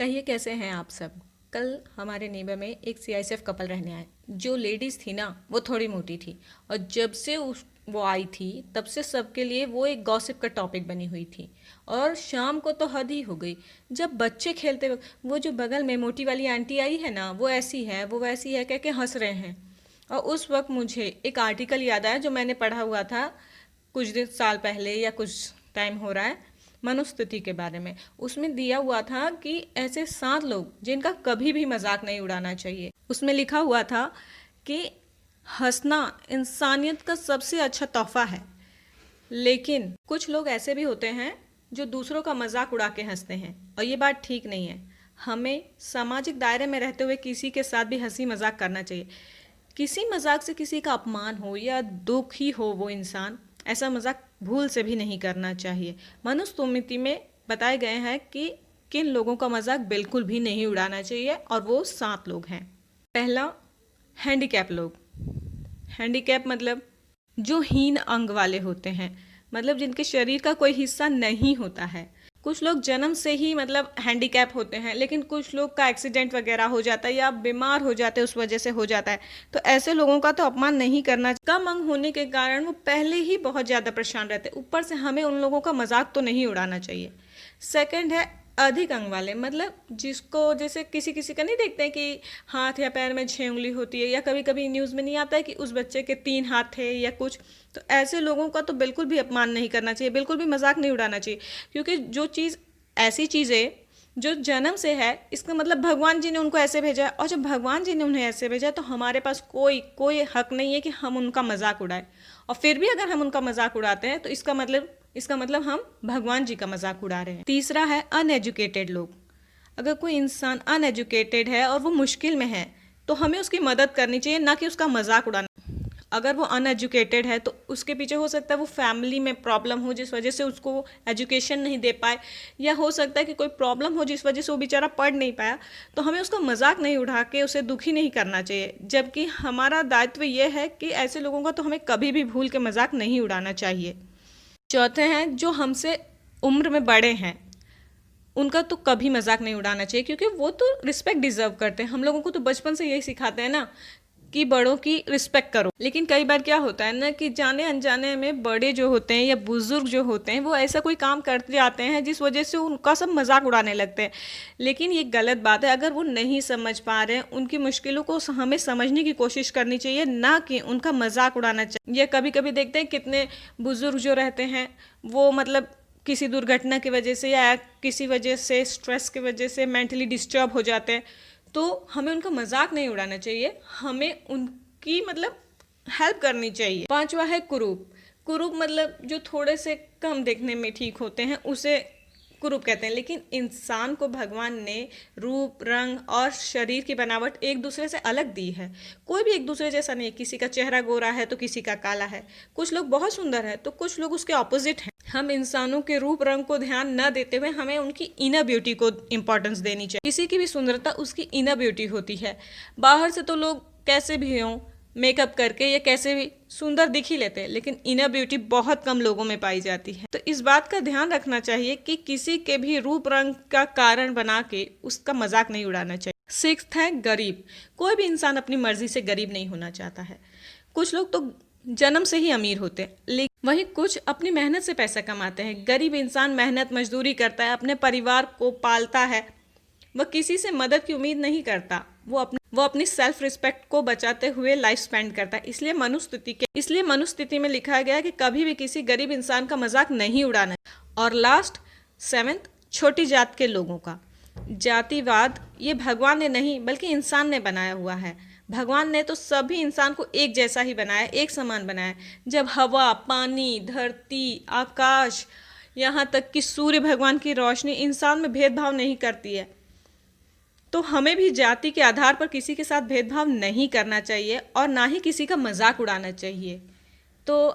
कहिए कैसे हैं आप सब। कल हमारे नेबर में एक सीआईएसएफ कपल रहने आए। जो लेडीज़ थी ना वो थोड़ी मोटी थी और जब से वो आई थी तब से सबके लिए वो एक गॉसिप का टॉपिक बनी हुई थी। और शाम को तो हद ही हो गई जब बच्चे खेलते वक्त वो जो बगल में मोटी वाली आंटी आई है ना, वो ऐसी है वो वैसी है कह के हंस रहे हैं। और उस वक्त मुझे एक आर्टिकल याद आया जो मैंने पढ़ा हुआ था कुछ दिन साल पहले या कुछ टाइम हो रहा है, मनुस्मृति के बारे में। उसमें दिया हुआ था कि ऐसे 7 लोग जिनका कभी भी मजाक नहीं उड़ाना चाहिए। उसमें लिखा हुआ था कि हंसना इंसानियत का सबसे अच्छा तोहफा है, लेकिन कुछ लोग ऐसे भी होते हैं जो दूसरों का मजाक उड़ा के हंसते हैं और ये बात ठीक नहीं है। हमें सामाजिक दायरे में रहते हुए किसी के साथ भी हंसी मजाक करना चाहिए। किसी मजाक से किसी का अपमान हो या दुखी हो वो इंसान, ऐसा मजाक भूल से भी नहीं करना चाहिए। मनुस्मृति में बताए गए हैं कि किन लोगों का मजाक बिल्कुल भी नहीं उड़ाना चाहिए और वो 7 लोग हैं। पहला, हैंडीकैप लोग। हैंडीकैप मतलब जो हीन अंग वाले होते हैं, मतलब जिनके शरीर का कोई हिस्सा नहीं होता है। कुछ लोग जन्म से ही मतलब हैंडीकैप होते हैं, लेकिन कुछ लोग का एक्सीडेंट वगैरह हो जाता है या बीमार हो जाते हैं उस वजह से हो जाता है। तो ऐसे लोगों का तो अपमान नहीं करना। कम अंग होने के कारण वो पहले ही बहुत ज़्यादा परेशान रहते हैं, ऊपर से हमें उन लोगों का मजाक तो नहीं उड़ाना चाहिए। सेकंड है अधिक अंग वाले, मतलब जिसको जैसे किसी किसी का नहीं देखते हैं कि हाथ या पैर में 6 उंगली होती है, या कभी कभी न्यूज़ में नहीं आता है कि उस बच्चे के 3 हाथ थे या कुछ। तो ऐसे लोगों का तो बिल्कुल भी अपमान नहीं करना चाहिए, बिल्कुल भी मजाक नहीं उड़ाना चाहिए। क्योंकि जो चीज़ ऐसी चीज़ है जो जन्म से है, इसका मतलब भगवान जी ने उनको ऐसे भेजा है, और जब भगवान जी ने उन्हें ऐसे भेजा है तो हमारे पास कोई कोई हक नहीं है कि हम उनका मजाक उड़ाएं। और फिर भी अगर हम उनका मजाक उड़ाते हैं तो इसका मतलब हम भगवान जी का मजाक उड़ा रहे हैं। तीसरा है अनएजुकेटेड लोग। अगर कोई इंसान अनएजुकेटेड है और वो मुश्किल में है तो हमें उसकी मदद करनी चाहिए, ना कि उसका मजाक उड़ाना। अगर वो अनएजुकेटेड है तो उसके पीछे हो सकता है वो फैमिली में प्रॉब्लम हो जिस वजह से उसको एजुकेशन नहीं दे पाए, या हो सकता है कि कोई प्रॉब्लम हो जिस वजह से वो बेचारा पढ़ नहीं पाया। तो हमें उसका मजाक नहीं उड़ा के उसे दुखी नहीं करना चाहिए, जबकि हमारा दायित्व ये है कि ऐसे लोगों का तो हमें कभी भी भूल के मजाक नहीं उड़ाना चाहिए। चौथे हैं जो हमसे उम्र में बड़े हैं, उनका तो कभी मजाक नहीं उड़ाना चाहिए, क्योंकि वो तो रिस्पेक्ट डिजर्व करते हैं। हम लोगों को तो बचपन से यही सिखाते हैं ना कि बड़ों की रिस्पेक्ट करो। लेकिन कई बार क्या होता है ना कि जाने अनजाने में बड़े जो होते हैं या बुजुर्ग जो होते हैं वो ऐसा कोई काम करते जाते हैं जिस वजह से उनका सब मजाक उड़ाने लगते हैं। लेकिन ये गलत बात है। अगर वो नहीं समझ पा रहे हैं, उनकी मुश्किलों को हमें समझने की कोशिश करनी चाहिए, ना कि उनका मजाक उड़ाना चाहिए। या कभी कभी देखते हैं कितने बुजुर्ग जो रहते हैं वो मतलब किसी दुर्घटना की वजह से या किसी वजह से स्ट्रेस की वजह से मेंटली डिस्टर्ब हो जाते हैं, तो हमें उनका मजाक नहीं उड़ाना चाहिए, हमें उनकी मतलब हेल्प करनी चाहिए। पांचवा है कुरूप। कुरूप मतलब जो थोड़े से कम देखने में ठीक होते हैं उसे कुरूप कहते हैं। लेकिन इंसान को भगवान ने रूप, रंग और शरीर की बनावट एक दूसरे से अलग दी है। कोई भी एक दूसरे जैसा नहीं है। किसी का चेहरा गोरा है तो किसी का काला है, कुछ लोग बहुत सुंदर है तो कुछ लोग उसके ऑपोजिट हैं। हम इंसानों के रूप रंग को ध्यान न देते हुए हमें उनकी इनर ब्यूटी को इंपॉर्टेंस देनी चाहिए। किसी की भी सुंदरता उसकी इनर ब्यूटी होती है। बाहर से तो लोग कैसे भी हों मेकअप करके या कैसे भी सुंदर दिख ही लेते हैं, लेकिन इनर ब्यूटी बहुत कम लोगों में पाई जाती है। तो इस बात का ध्यान रखना चाहिए कि किसी के भी रूप रंग का कारण बना के उसका मजाक नहीं उड़ाना चाहिए। 6th है गरीब। कोई भी इंसान अपनी मर्जी से गरीब नहीं होना चाहता है। कुछ लोग तो जन्म से ही अमीर होते हैं, लेकिन वहीं कुछ अपनी मेहनत से पैसा कमाते हैं। गरीब इंसान मेहनत मजदूरी करता है, अपने परिवार को पालता है, वह किसी से मदद की उम्मीद नहीं करता। वो अपनी सेल्फ रिस्पेक्ट को बचाते हुए लाइफ स्पेंड करता है। इसलिए मनुस्मृति में लिखा गया है कि कभी भी किसी गरीब इंसान का मजाक नहीं उड़ाना। और लास्ट 7th, छोटी जात के लोगों का। जातिवाद ये भगवान ने नहीं बल्कि इंसान ने बनाया हुआ है। भगवान ने तो सभी इंसान को एक जैसा ही बनाया, एक समान बनाया। जब हवा, पानी, धरती, आकाश, यहाँ तक कि सूर्य भगवान की रोशनी इंसान में भेदभाव नहीं करती है, तो हमें भी जाति के आधार पर किसी के साथ भेदभाव नहीं करना चाहिए और ना ही किसी का मजाक उड़ाना चाहिए। तो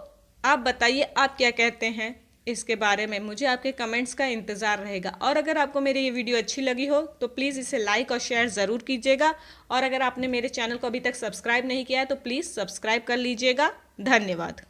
आप बताइए आप क्या कहते हैं इसके बारे में। मुझे आपके कमेंट्स का इंतज़ार रहेगा। और अगर आपको मेरी ये वीडियो अच्छी लगी हो तो प्लीज़ इसे लाइक और शेयर ज़रूर कीजिएगा। और अगर आपने मेरे चैनल को अभी तक सब्सक्राइब नहीं किया है तो प्लीज़ सब्सक्राइब कर लीजिएगा। धन्यवाद।